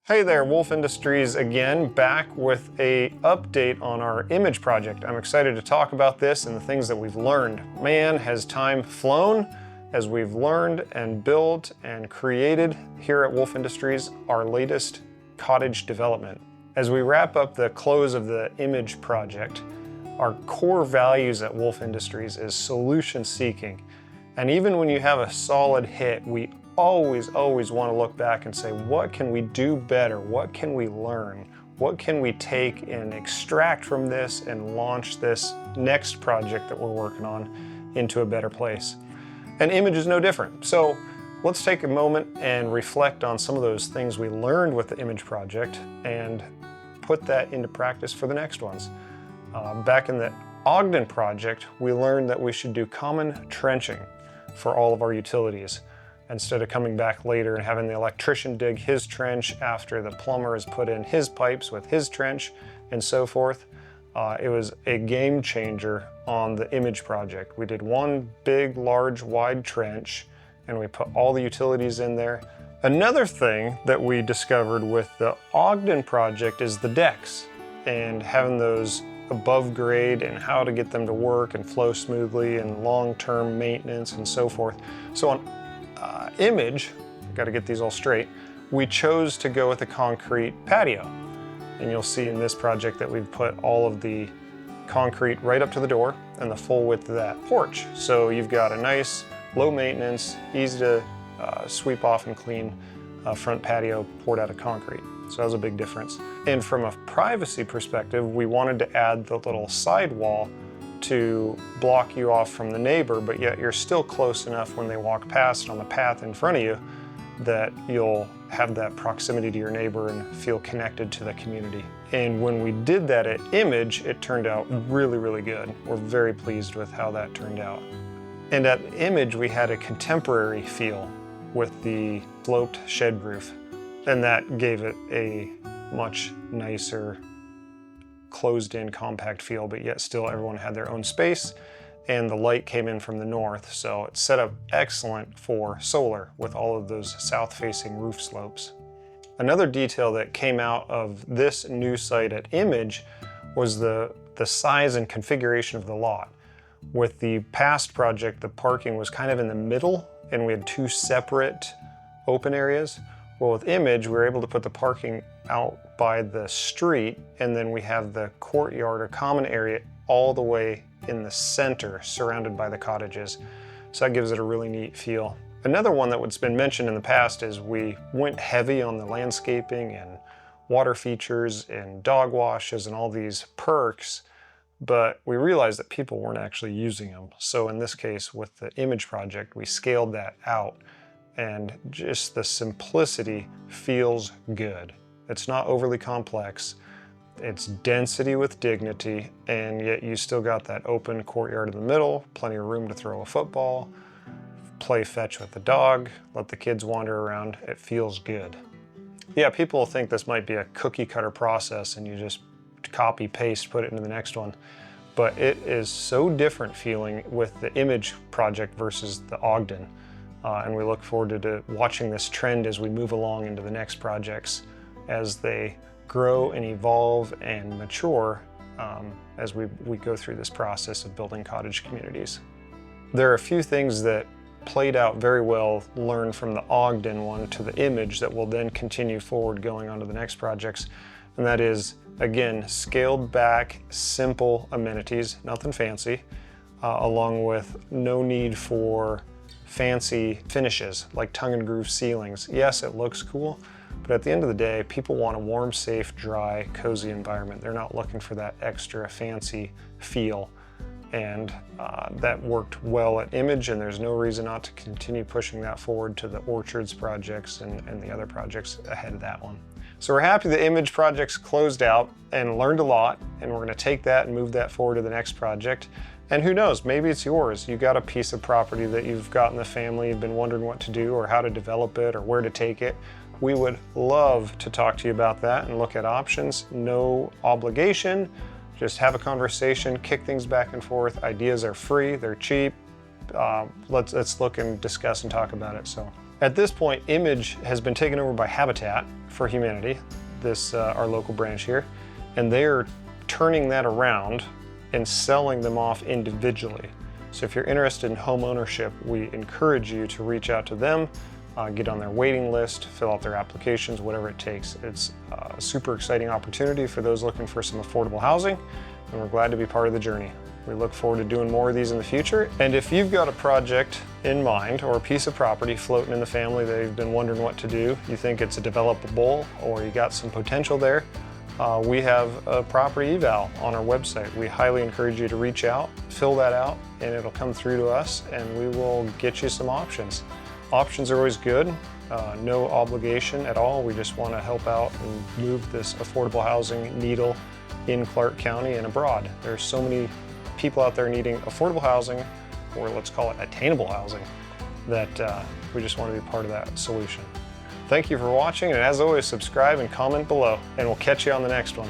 Hey there, Wolf Industries again, back with a update on our image project. I'm excited to talk about this and the things that we've learned. Man, has time flown as we've learned and built and created here at Wolf Industries our latest cottage development. As we wrap up the close of the image project, our core values at Wolf Industries is solution seeking. And even when you have a solid hit, we always want to look back and say, what can we do better? What can we learn? What can we take and extract from this and launch this next project that we're working on into a better place? And image is no different. So let's take a moment and reflect on some of those things we learned with the image project and put that into practice for the next ones. Back in the Ogden project, we learned that we should do common trenching for all of our utilities, instead of coming back later and having the electrician dig his trench after the plumber has put in his pipes with his trench and so forth. It was a game changer on the image project. We did one big, large, wide trench and we put all the utilities in there. Another thing that we discovered with the Ogden project is the decks and having those above grade and how to get them to work and flow smoothly and long-term maintenance and so forth. So on image, got to get these all straight, we chose to go with a concrete patio. And you'll see in this project that we've put all of the concrete right up to the door and the full width of that porch. So you've got a nice, low maintenance, easy to sweep off and clean front patio poured out of concrete. So that was a big difference. And from a privacy perspective, we wanted to add the little sidewall to block you off from the neighbor, but yet you're still close enough when they walk past on the path in front of you that you'll have that proximity to your neighbor and feel connected to the community. And when we did that at Image, it turned out really good. We're very pleased with how that turned out. And at Image, we had a contemporary feel with the sloped shed roof, and that gave it a much nicer, closed-in, compact feel, but yet still everyone had their own space, and the light came in from the north, so it's set up excellent for solar with all of those south-facing roof slopes. Another detail that came out of this new site at Image was the size and configuration of the lot. With the past project, the parking was kind of in the middle, and we had two separate open areas. Well, with Image, we were able to put the parking out by the street, and then we have the courtyard or common area all the way in the center, surrounded by the cottages. So that gives it a really neat feel. Another one that's been mentioned in the past is we went heavy on the landscaping and water features and dog washes and all these perks, but we realized that people weren't actually using them. So in this case, with the Image project, we scaled that out. And just the simplicity feels good. It's not overly complex. It's density with dignity, and yet you still got that open courtyard in the middle, plenty of room to throw a football, play fetch with the dog, let the kids wander around. It feels good. Yeah, people think this might be a cookie cutter process and you just copy, paste, put it into the next one. But it is so different feeling with the Image project versus the Ogden. And we look forward to watching this trend as we move along into the next projects, as they grow and evolve and mature as we go through this process of building cottage communities. There are a few things that played out very well, learned from the Ogden one to the Image, that will then continue forward going on to the next projects. And that is, again, scaled back, simple amenities, nothing fancy, along with no need for fancy finishes like tongue and groove ceilings. Yes, it looks cool, but at the end of the day, people want a warm, safe, dry, cozy environment. They're not looking for that extra fancy feel. And that worked well at Image, and there's no reason not to continue pushing that forward to the Orchards projects and the other projects ahead of that one. So we're happy the Image project's closed out and learned a lot, and we're gonna take that and move that forward to the next project. And who knows, maybe it's yours. You got a piece of property that you've got in the family, you've been wondering what to do or how to develop it or where to take it. We would love to talk to you about that and look at options. No obligation, just have a conversation, kick things back and forth. Ideas are free, they're cheap. Let's look and discuss and talk about it. So At this point, Image has been taken over by Habitat for Humanity, our local branch here, and they're turning that around and selling them off individually. So if you're interested in home ownership, we encourage you to reach out to them, get on their waiting list, fill out their applications, whatever it takes. It's a super exciting opportunity for those looking for some affordable housing, and we're glad to be part of the journey. We look forward to doing more of these in the future. And if you've got a project in mind or a piece of property floating in the family that you've been wondering what to do, you think it's a developable or you got some potential there, we have a property eval on our website. We highly encourage you to reach out, fill that out, and it'll come through to us and we will get you some options. Options are always good, no obligation at all. We just want to help out and move this affordable housing needle in Clark County and abroad. There's so many people out there needing affordable housing, or let's call it attainable housing, that we just want to be part of that solution. Thank you for watching, and as always, subscribe and comment below, and we'll catch you on the next one.